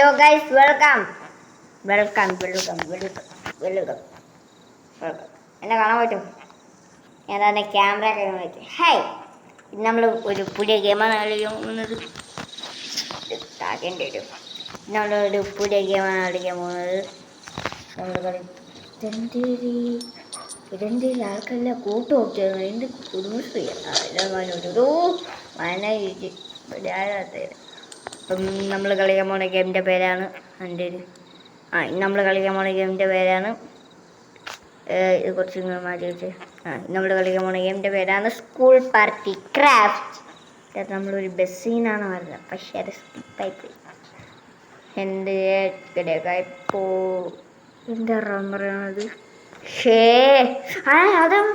Hello guys, welcome welcome welcome welcome welcome welcome. എന്നെ കാണാൻ പറ്റും? ഞാൻ തന്നെ ക്യാമറ കഴിയാൻ പറ്റും. ഹായ്, ഇന്ന് നമ്മൾ ഒരു പുതിയ ഗെയിമാണ് കളിക്കുന്നത്. താക്കേണ്ടി വരും. നമ്മളൊരു പുതിയ ഗെയിമാണ് കളിക്കാൻ പോകുന്നത്. നമ്മൾ കളി ഇതെന്ത് ആൾക്കെല്ലാം കൂട്ടു നോക്കിയത് എന്ത് കുടുംബശ്രീ ഒരു മന അപ്പം നമ്മൾ കളിക്കാൻ പോണ ഗെയിമിൻ്റെ പേരാണ് നമ്മൾ കളിക്കാൻ പോണ ഗെയിമിൻ്റെ പേരാണ് ഇത് കുറച്ച് മാറ്റി വെച്ച് നമ്മൾ കളിക്കാൻ പോണ ഗെയിമിൻ്റെ പേരാണ് സ്കൂൾ പാർട്ടി ക്രാഫ്റ്റ്. നമ്മളൊരു ബസ്സിനാണ് വരുന്നത്, പക്ഷെ അത് സ്കിപ്പായി പോയി. എന്ത് കിടക്കായിപ്പോ എന്താ പറയണത്? അതും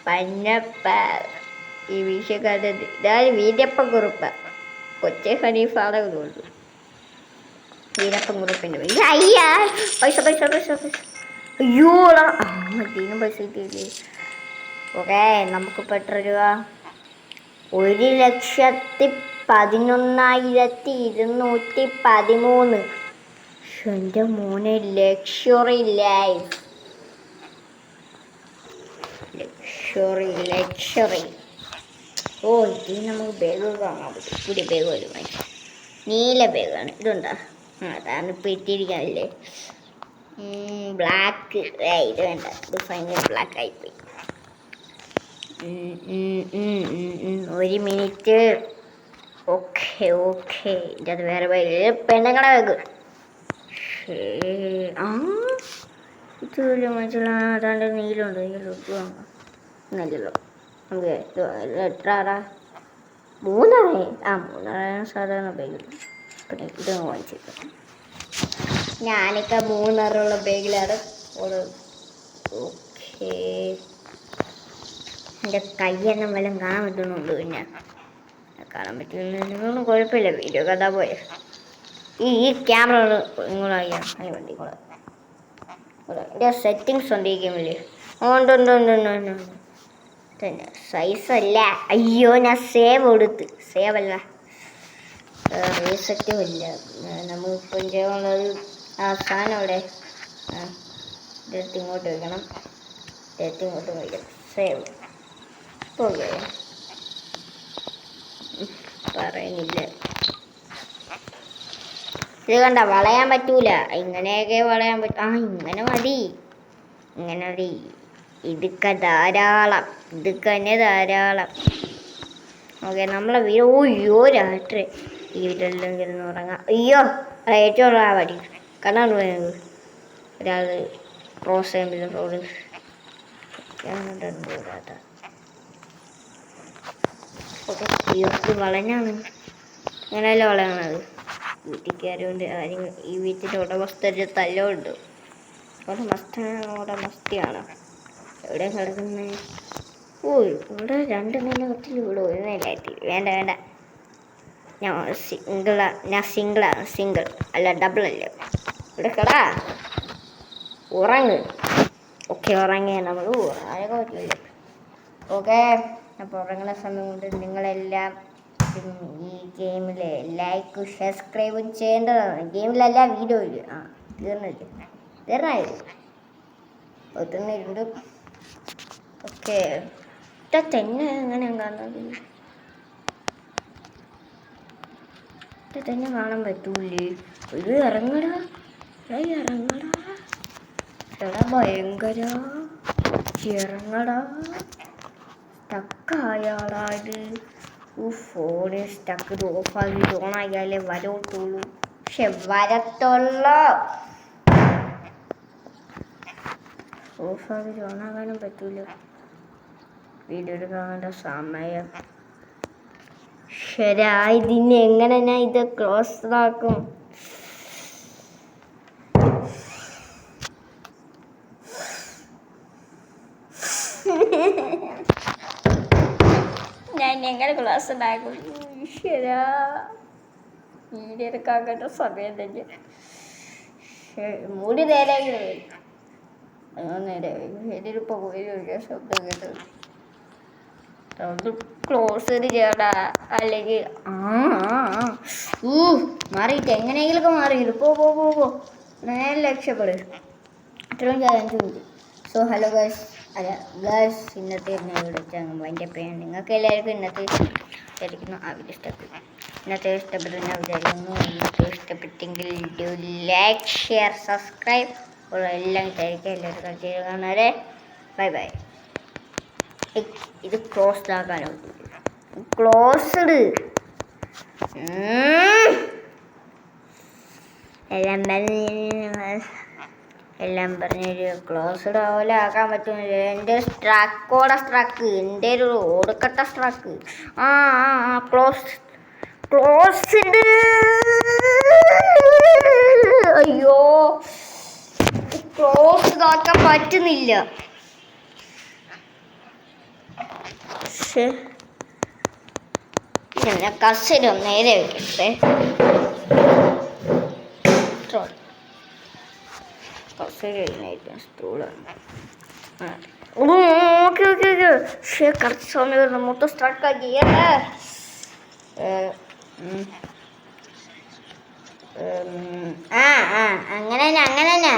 പന്നപ്പ ഈ വിഷയക്കാരത് ഞാൻ വീരപ്പൻ കുറുപ്പ കൊച്ചെ ഖലീഫാടെ ഉള്ളൂ. വീരപ്പൻ കുറുപ്പിൻ്റെ അയ്യാ പൈസ പൈസ പൈസ പൈസ അയ്യോടാ മറ്റേനും പൈസ കിട്ടിയില്ലേ. ഓക്കെ, നമുക്കിപ്പോൾ എത്ര രൂപ? 1,11,213. എൻ്റെ മോനെ, ലക്ഷറി ലൈഫ്, ലക്ഷറി. ഓ, ഇത് നമുക്ക് ബാഗ് കാണാൻ പറ്റും. പുതിയ ബാഗ് വരും, നീല ബാഗാണ്. ഇതുണ്ടാ? അതാണ് ഇപ്പോൾ ഇട്ടിരിക്കാനല്ലേ. ബ്ലാക്ക് ഇത് വേണ്ട, ഇത് ഭയങ്കര ബ്ലാക്ക് ആയിപ്പോയി. 1 മിനിറ്റ്. ഓക്കെ ഓക്കെ, ഇത് വേറെ ബാഗ്, പെണ്ണുങ്ങളെ ബാഗ്. ഇത് മനസ്സിലാ? അതാണ്ട് നീലുണ്ട്, നല്ലല്ലോ. നമുക്ക് എത്ര 3 സാധാരണ ബാഗിൽ. പിന്നെ ഇത് വാങ്ങിച്ചിട്ട് ഞാനൊക്കെ 3 ബാഗിലാണ് ഉള്ളത്. ഓക്കെ, എൻ്റെ കയ്യെണ്ണം വല്ലതും കാണാൻ പറ്റുന്നുണ്ട്. പിന്നെ കാണാൻ പറ്റില്ലെന്നൊന്നും കുഴപ്പമില്ല, വീഡിയോ കഥാ പോയ ഈ ക്യാമറ നിങ്ങളറിയാം. അതിന് വേണ്ടി എൻ്റെ സെറ്റിങ്സ് ഉണ്ട് ഈ ഗെയിമിൽ. ഉണ്ട് തന്നെ സൈസല്ല. അയ്യോ, ഞാൻ സേവ് കൊടുത്ത്. സേവ് അല്ല, റീസെറ്റും ഇല്ല. നമുക്കിപ്പം ചെയ്യാനുള്ളത് സാധനം അവിടെ ഇങ്ങോട്ട് വയ്ക്കണം. ഇങ്ങോട്ട് വയ്ക്കണം. സേവ് ഓക്കെ, പറയുന്നില്ല. ഇത് കണ്ട, വളയാൻ പറ്റൂല. ഇങ്ങനെയൊക്കെ വളയാൻ പറ്റും. ഇങ്ങനെ മതി. ഇതൊക്കെ ധാരാളം. ഓക്കെ, നമ്മളെ അയ്യോ രാത്രി വീടെല്ലാം കിടന്ന് ഉറങ്ങാം. അയ്യോ, ഏറ്റവും പറ്റി കണ്ണാണ് പോയത്. ഒരാൾ ക്രോസ് ചെയ്യുമ്പോൾ റോഡ് ഓക്കെ. ഇത് വളഞ്ഞാണ്, അങ്ങനെയല്ല വളയണത്. വീട്ടിൽ കയറിയോണ്ട് ഈ വീട്ടിൻ്റെ ഉടമസ്ഥര് തല്ലുണ്ട്. ഉടമസ്ഥയാണ് എവിടെ കിടക്കുന്നത്? ഇവിടെ 2 നില കത്തിൽ ഇവിടെ 1 നിലയായിട്ട്. വേണ്ട, ഞാൻ സിംഗിൾ അല്ല, ഡബിൾ അല്ല. ഇവിടെ കടാ ഉറങ്ങ്. ഓക്കെ, ഉറങ്ങിയ നമ്മൾ ഉറങ്ങാനൊക്കെ പറ്റില്ല. ഓക്കെ, അപ്പോൾ ഉറങ്ങുന്ന സമയം കൊണ്ട് നിങ്ങളെല്ലാം ഈ ഗെയിമിലെ ലൈക്കും സബ്സ്ക്രൈബും ചെയ്യേണ്ടതാണ്. ഗെയിമിലല്ല, വീഡിയോയിൽ. തീർന്നായിരുന്നു. ഓക്കെ, തന്നെ എങ്ങനെ കാണുന്നത്? തന്നെ കാണാൻ പറ്റൂലേ? ഇത് ഇറങ്ങടാ എടാ, ഭയങ്കര ഇറങ്ങടാ. സ്റ്റക്കായാളാ ഇത്. Phone stuck. ഇത് ഓഫാക്കി ഓണാക്കിയാലേ വരത്തുള്ളൂ. പക്ഷെ വരത്തുള്ളൂ. ഓഫാക്കി ഓണാക്കാനും പറ്റൂല. വീഡിയോ എടുക്കാനുള്ള സമയം. ശരാ, ഇതിന് എങ്ങനെ ഞാൻ ഇത് ക്ലോസ് ആക്കും? ഞാൻ എങ്ങനെ ക്ലാസ് ഉണ്ടാക്കും? ശരാ, വീഡിയോ എടുക്കാക്കേണ്ട സമയം തന്നെ. മൂടി നേരെ നേരെ ശരിയിപ്പോൾ പോയി ശബ്ദം കേട്ടത്. ക്ലോസ് ചെയ്ത് ചെയ്യടാ, അല്ലെങ്കിൽ മാറിയിട്ട് എങ്ങനെയെങ്കിലൊക്കെ മാറിയില്ല. പോ നേരെ രക്ഷപ്പെടും. അത്രയും ചാലഞ്ച് ഉണ്ട്. സോ ഹലോ ഗൈസ്, അല്ല ഗൈസ്, ഇന്നത്തെ ഇവിടെ അതിൻ്റെ പേര് നിങ്ങൾക്ക് എല്ലാവർക്കും ഇന്നത്തെ വിചാരിക്കുന്നു. വീഡിയോ ഇഷ്ടപ്പെട്ടു, ഇന്നത്തെ ഇഷ്ടപ്പെട്ടു ഞാൻ വിചാരിക്കുന്നു. ഇന്നത്തെ ഇഷ്ടപ്പെട്ടെങ്കിൽ ലൈക്ക്, ഷെയർ, സബ്സ്ക്രൈബ് എല്ലാം വിചാരിക്കുക. എല്ലാവരും കളിച്ച് കാണാതെ ബൈ ബൈ. ഇത് ക്ലോസ്ഡ് ആക്കാനോ? ക്ലോസ്ഡ് എല്ലാം പറഞ്ഞൊരു ക്ലോസ്ഡ് പോലെ ആക്കാൻ പറ്റുന്നില്ല. എൻ്റെ സ്ട്രക്ക് എൻ്റെ ഒരു ഓടുക്കട്ട സ്ട്രക്ക്. ക്ലോസ്ഡ്. അയ്യോ, ക്ലോസ്ഡ് ആക്കാൻ പറ്റുന്നില്ല. ഞാൻ കസേര നേരെ വെക്കട്ടെ. സ്റ്റൂളാണ്. ഓക്കെ കറക്റ്റ് സമയം വരുന്നു. മൊത്തം സ്ട്രക്കാക്കി. അങ്ങനെ തന്നെ